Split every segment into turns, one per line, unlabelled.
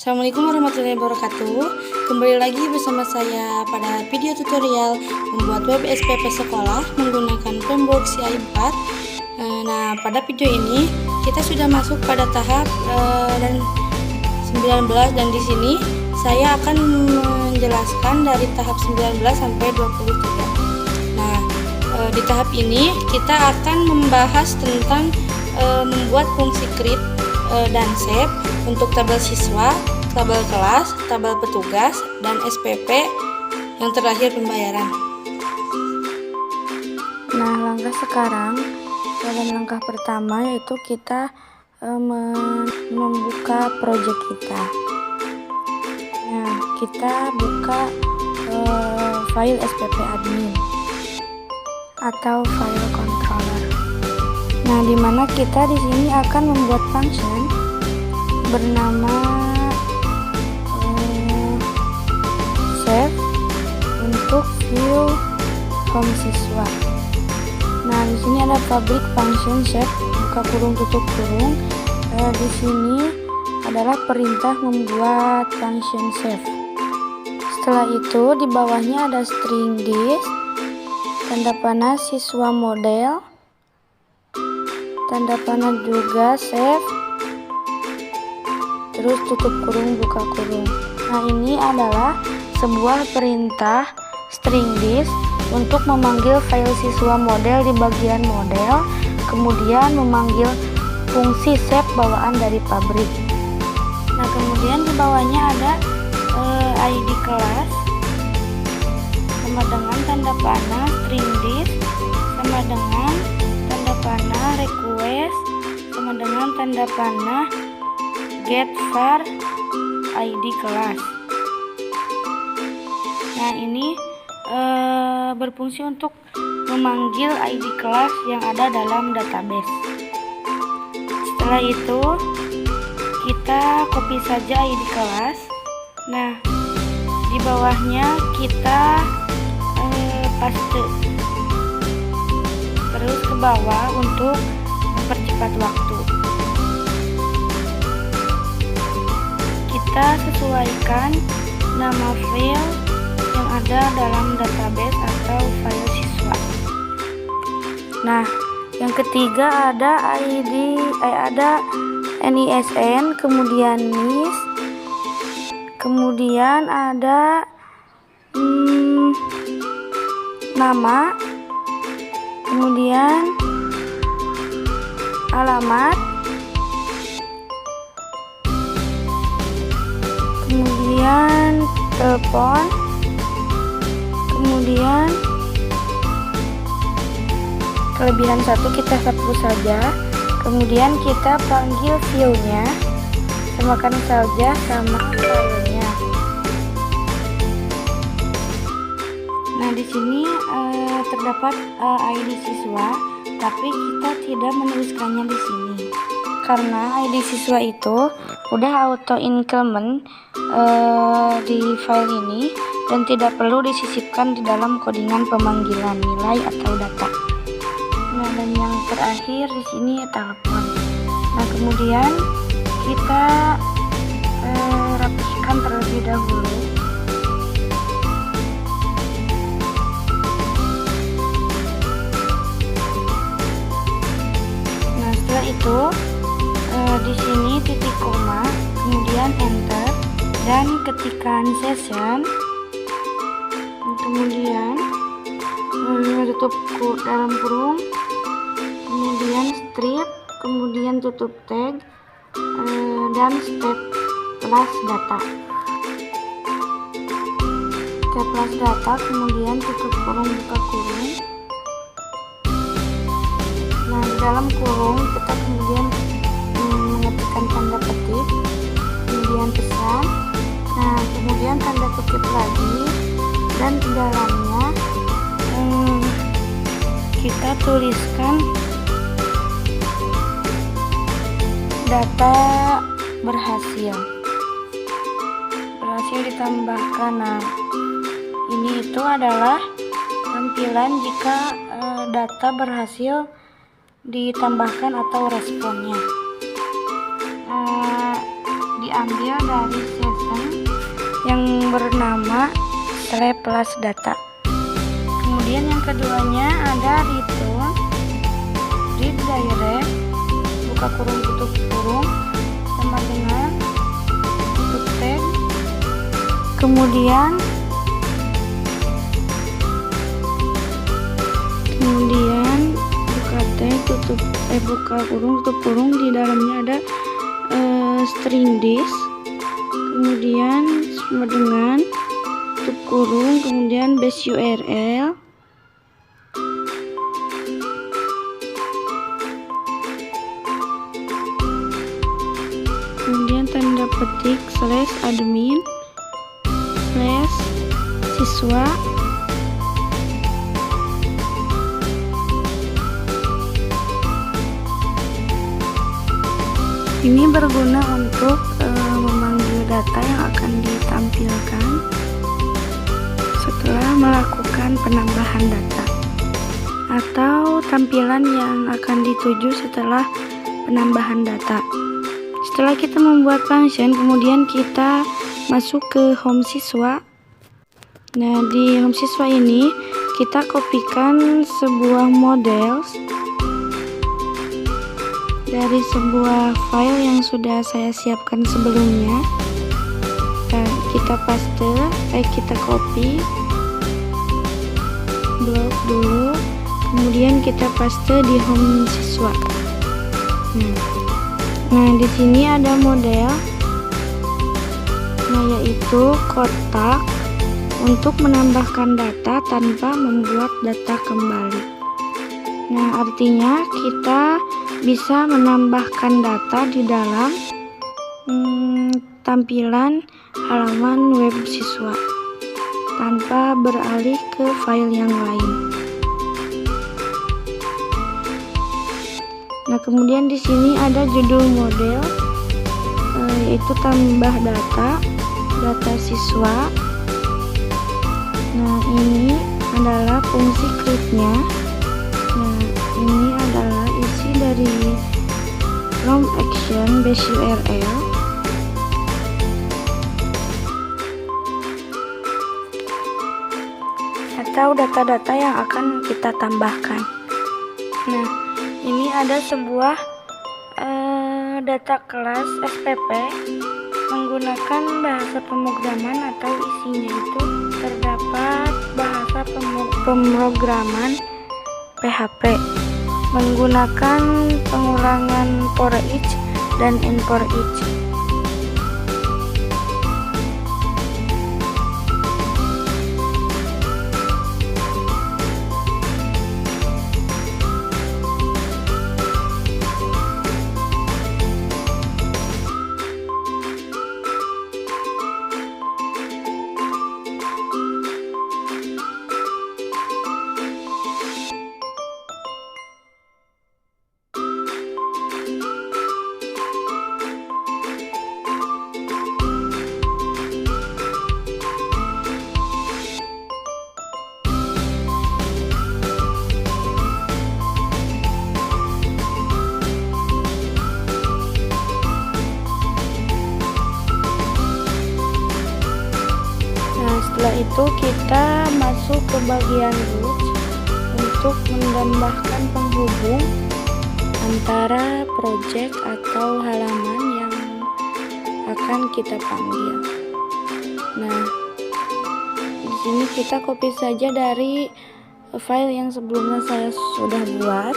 Assalamualaikum warahmatullahi wabarakatuh. Kembali lagi bersama saya pada video tutorial membuat web SPP sekolah menggunakan Framework CI 4. Nah, pada video ini kita sudah masuk pada tahap 19 dan di sini saya akan menjelaskan dari tahap 19 sampai 23. Nah, di tahap ini kita akan membahas tentang membuat fungsi create dan save untuk tabel siswa, tabel kelas, tabel petugas, dan SPP yang terakhir pembayaran. Nah, langkah sekarang dalam langkah pertama yaitu kita membuka project kita. Nah, kita buka file SPP admin atau file controller. Nah, di mana kita di sini akan membuat function bernama save untuk view home siswa. Nah, di sini ada public function save buka kurung tutup kurung. Di sini adalah perintah membuat function save. Setelah itu di bawahnya ada string this, tanda panah siswa model, tanda panah juga save, terus tutup kurung buka kurung. Nah, ini adalah sebuah perintah string this untuk memanggil file siswa model di bagian model, kemudian memanggil fungsi save bawaan dari pabrik. Nah, kemudian di bawahnya ada ID kelas sama dengan tanda panah string this sama dengan tanda panah request sama dengan tanda panah get var ID kelas. Nah, ini berfungsi untuk memanggil ID kelas yang ada dalam database. Setelah itu kita copy saja ID kelas. Nah, di bawahnya kita paste terus ke bawah untuk mempercepat waktu. Kita sesuaikan nama file yang ada dalam database atau file siswa. Nah, yang ketiga ada ada NISN, kemudian NIS, kemudian ada nama, kemudian alamat, kemudian telepon, kemudian kelebihan satu kita hapus saja, kemudian kita panggil view-nya, samakan saja sama filenya. Nah, di sini terdapat ID siswa, tapi kita tidak menuliskannya di sini karena ID siswa itu udah auto increment di file ini dan tidak perlu disisipkan di dalam kodingan pemanggilan nilai atau data. Nah, dan yang terakhir di sini telepon. Nah, kemudian kita rapihkan terlebih dahulu. Nah, setelah itu di sini titik koma, kemudian enter dan ketikkan session, kemudian tutup dalam kurung, kemudian strip, kemudian tutup tag dan step plus data. Step plus data, kemudian tutup kurung buka kurung. Nah, di dalam kurung kita kemudian mengetikkan tanda petik, kemudian pesan. Nah, kemudian tanda kutip lagi, dan di dalamnya kita tuliskan data berhasil ditambahkan. Nah, ini itu adalah tampilan jika data berhasil ditambahkan atau responnya. diambil dari session yang bernama Slide Plus Data. Kemudian yang keduanya ada return, read direct, buka kurung tutup kurung, sama dengan tutup tag. Kemudian buka tag, buka kurung tutup kurung, di dalamnya ada string this, kemudian sama dengan tutup kurung, kemudian base URL, kemudian tanda petik /admin /siswa, ini berguna untuk memanggil data yang akan ditampilkan setelah melakukan penambahan data, atau tampilan yang akan dituju setelah penambahan data. Setelah kita membuat function, kemudian kita masuk ke home siswa. Nah, di home siswa ini kita kopikan sebuah model dari sebuah file yang sudah saya siapkan sebelumnya. Nah, kita kita copy blok dulu, kemudian kita paste di home siswa. Nah, di sini ada model, yaitu kotak untuk menambahkan data tanpa membuat data kembali. Nah, artinya kita bisa menambahkan data di dalam tampilan halaman web siswa tanpa beralih ke file yang lain. Nah, kemudian di sini ada judul model, yaitu tambah data siswa. Nah, ini adalah fungsi create-nya. Nah, ini adalah isi dari from action base URL. Atau data-data yang akan kita tambahkan. Nah, ini ada sebuah data kelas SPP menggunakan bahasa pemrograman, atau isinya itu terdapat bahasa pemrograman PHP menggunakan pengulangan for each dan end for each. Setelah itu kita masuk ke bagian root untuk menambahkan penghubung antara project atau halaman yang akan kita panggil. Nah, di sini kita copy saja dari file yang sebelumnya saya sudah buat.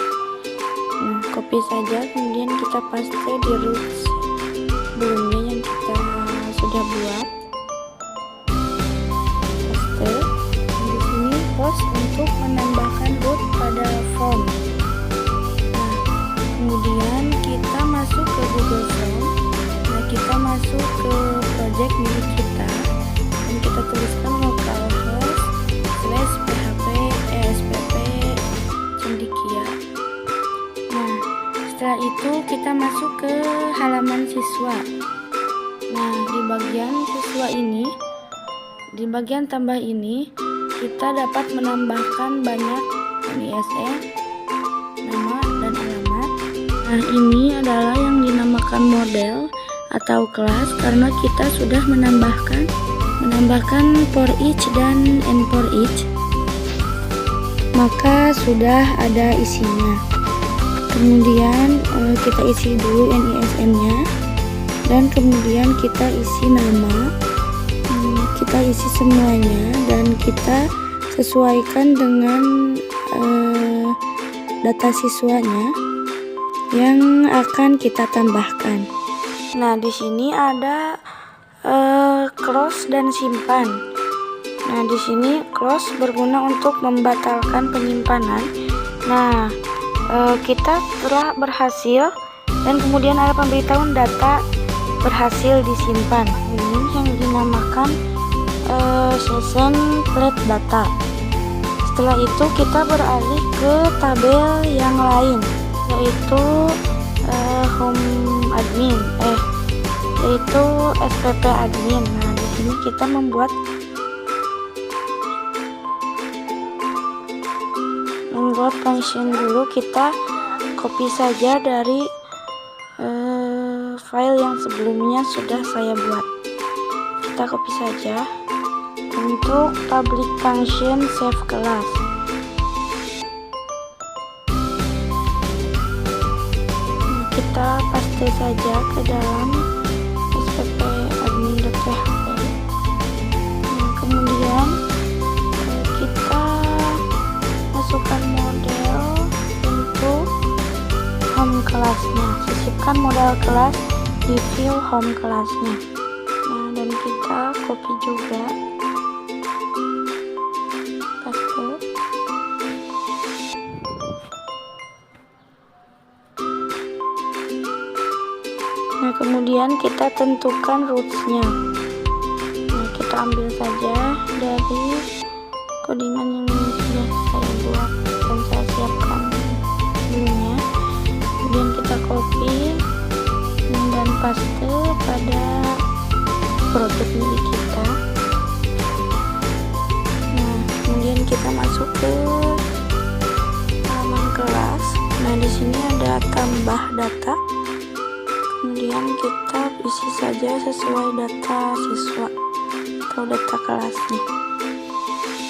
Nah, copy saja, kemudian kita paste di root sebelumnya yang kita sudah buat. Untuk menambahkan root pada form. Nah, kemudian kita masuk ke Google Form. Nah, kita masuk ke project milik kita dan kita tuliskan localhost /php spp cendekia. Nah, setelah itu kita masuk ke halaman siswa. Nah, di bagian siswa ini, di bagian tambah ini, kita dapat menambahkan banyak ISN, nama dan alamat. Nah, ini adalah yang dinamakan model atau kelas karena kita sudah menambahkan for each dan and for each, maka sudah ada isinya. Kemudian kita isi dulu NISM-nya, dan kemudian kita isi nama, kita isi semuanya, dan kita sesuaikan dengan data siswanya yang akan kita tambahkan. Nah, di sini ada close dan simpan. Nah, di sini close berguna untuk membatalkan penyimpanan. Nah, kita telah berhasil, dan kemudian ada pemberitahuan data berhasil disimpan. Ini yang dinamakan session plate data. Setelah itu kita beralih ke tabel yang lain, yaitu home admin, yaitu SPP admin. Nah, di sini kita membuat function dulu. Kita copy saja dari file yang sebelumnya sudah saya buat. Kita copy saja untuk public function save class. Kita paste saja ke dalam spp admin.php. Kemudian kita masukkan model untuk home kelasnya. Sisipkan model kelas di view home kelasnya. Nah, dan kita copy juga, paste. Nah, kemudian kita tentukan roots-nya. Nah, kita ambil saja dari codingan yang sudah saya buat dan saya siapkan sebelumnya. Kemudian kita copy dan paste pada project milik kita. Nah, kemudian kita masuk ke halaman kelas. Nah, di sini ada tambah data. Kemudian kita isi saja sesuai data siswa atau data kelasnya.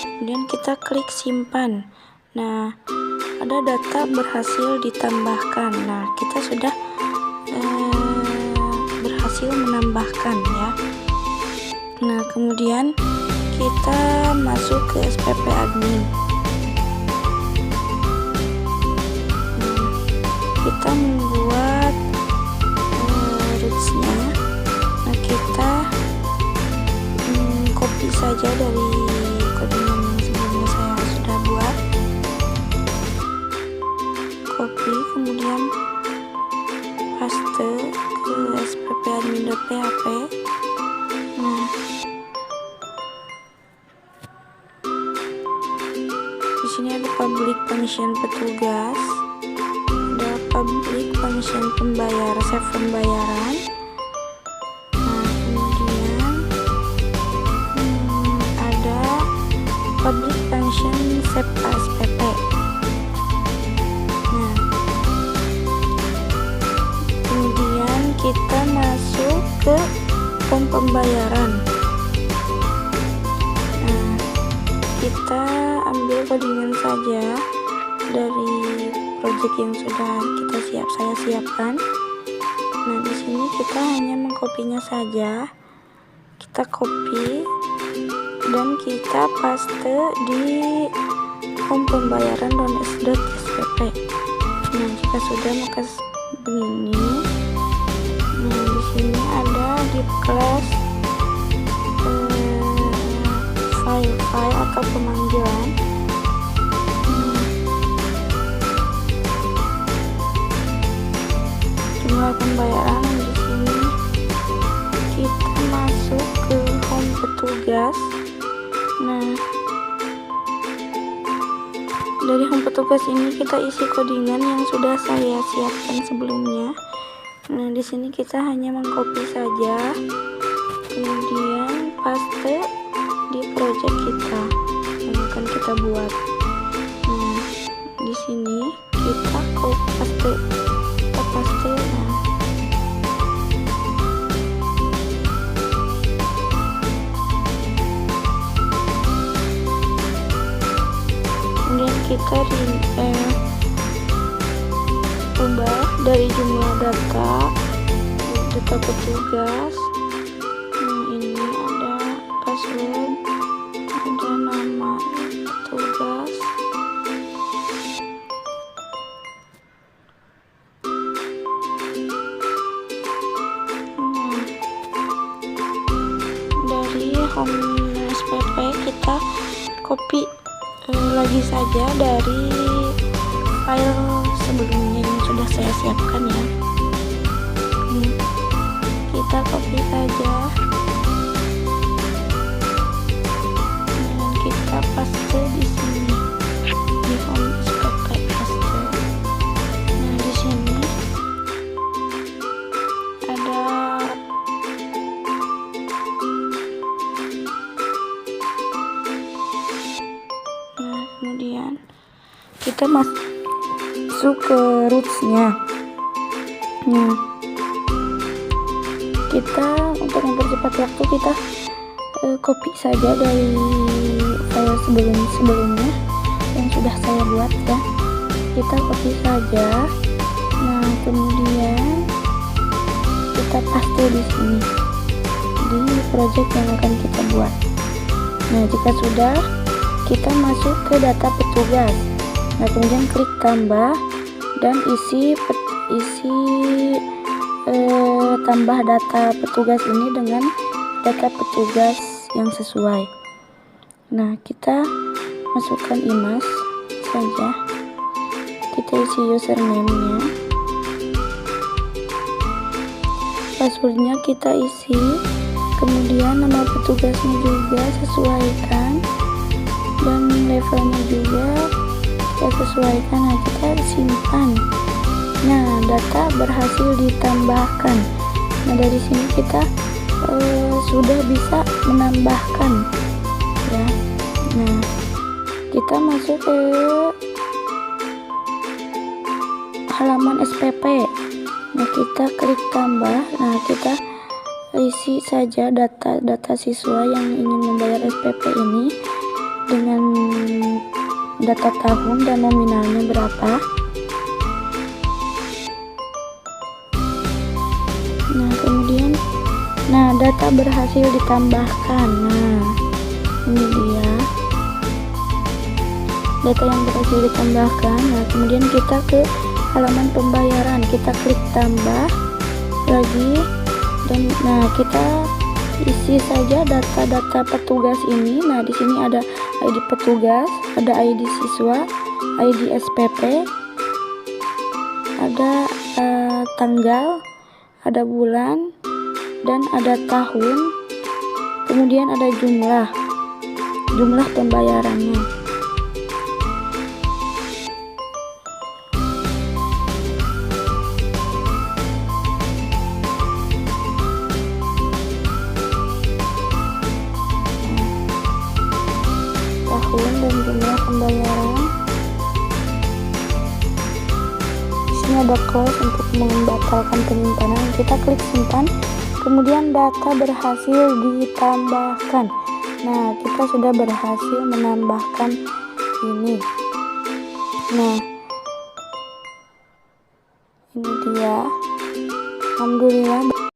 Kemudian kita klik simpan. Nah, ada data berhasil ditambahkan. Nah, kita sudah berhasil menambahkan ya. Nah, kemudian kita masuk ke SPP admin. Nah, kita membuat roots-nya. Nah, kita copy saja dari codingan yang sebelumnya saya sudah buat. Copy, kemudian paste ke spp admin.php. Nah, di sini ada public function petugas, ada public function pembayar, save pembayaran. Nah, kemudian ada public function save SPP. Nah, kemudian kita masuk ke form pembayaran. Nah, kita ambil codingan saja dari project yang sudah saya siapkan. Nah, di sini kita hanya mengkopinya saja. Kita copy dan kita paste di form pembayaran .spp. Nah, jika sudah maka begini. Nah, di sini ada di kelas file atau pemanggilan. Jumlah pembayaran di sini kita masuk ke home petugas. Nah, dari home petugas ini kita isi codingan yang sudah saya siapkan sebelumnya. Nah, di sini kita hanya mengcopy saja, kemudian paste di project kita yang akan kita buat. Nah, di sini kita paste. Nah, kita ubah dari jumlah data petugas. Nah, ini ada password, ada nama petugas. Dari home SPP kita copy lagi saja dari file sebelumnya yang sudah saya siapkan ya. Kita copy saja dan kita paste di sini di home SPP paste. Nah, di sini ada kemudian kita masuk ke rootsnya. Nah, kita untuk mempercepat waktu kita copy saja dari file sebelumnya yang sudah saya buat ya. Kita copy saja. Nah, kemudian kita paste di sini di project yang akan kita buat. Nah, jika sudah, kita masuk ke data petugas. Nah, kemudian klik tambah dan isi tambah data petugas ini dengan data petugas yang sesuai. Nah, kita masukkan IMAS saja. Kita isi username-nya, passwordnya kita isi, kemudian nama petugasnya juga sesuaikan, dan levelnya juga kita sesuaikan. Nah, kita simpan. Nah, data berhasil ditambahkan. Nah, dari sini kita sudah bisa menambahkan ya. Nah, kita masuk ke halaman SPP. Nah, kita klik tambah. Nah, kita isi saja data siswa yang ingin membayar SPP ini dengan data tahun dan nominalnya berapa. Nah, kemudian data berhasil ditambahkan. Nah, ini dia data yang berhasil ditambahkan. Nah, kemudian kita ke halaman pembayaran, kita klik tambah lagi, dan kita isi saja data petugas ini. Nah, di sini ada ID petugas, ada ID siswa, ID SPP, ada tanggal, ada bulan, dan ada tahun. Kemudian ada jumlah pembayarannya. Tahun dan jumlah pembayaran. Di sini ada close untuk membatalkan penyimpanan. Kita klik simpan. Kemudian data berhasil ditambahkan. Nah, kita sudah berhasil menambahkan ini. Nah, ini dia. Alhamdulillah.